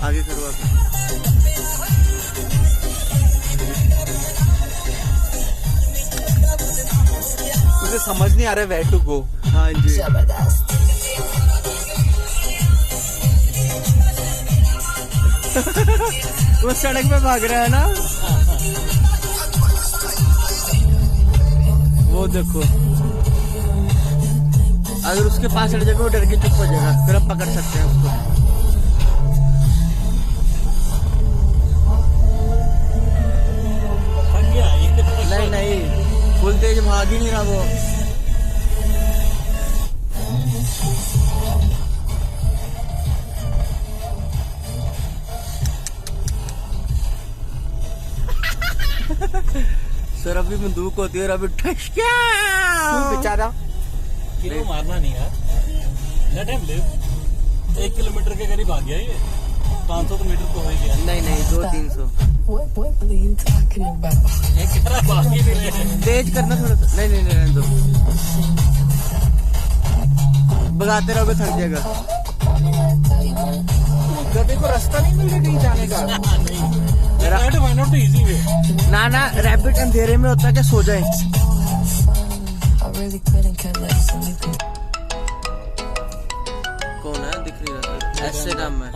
आगे करो आगे। मुझे समझ नहीं आ रहा है वेयर टू गो। हाँ जी वो सड़क पे भाग रहा है ना, वो देखो। अगर उसके पास चढ़ जाएगा वो डर के चुप हो जाएगा, फिर हम पकड़ सकते हैं उसको। नहीं नहीं, फुल तेज भाग ही नहीं रहा वो। सर अभी बंदूक होती है और अभी ठश क्या बेचारा किलो मारना नहीं यार। Let him live. 1 किलोमीटर के करीब आ गया ये। 500 तो मीटर तो हो ही गया। नहीं नहीं 200-300 बाकी भी नहीं। तेज करना थोड़ा सा। नहीं नहीं नहीं दो, भगाते रहोगे थक जाएगा। गधे को रास्ता नहीं मिल रहा कहीं जाने का। ना ना रैबिट अंधेरे में होता है क्या, सो जाए। कौन है दिख नहीं रहा, ऐसे काम है।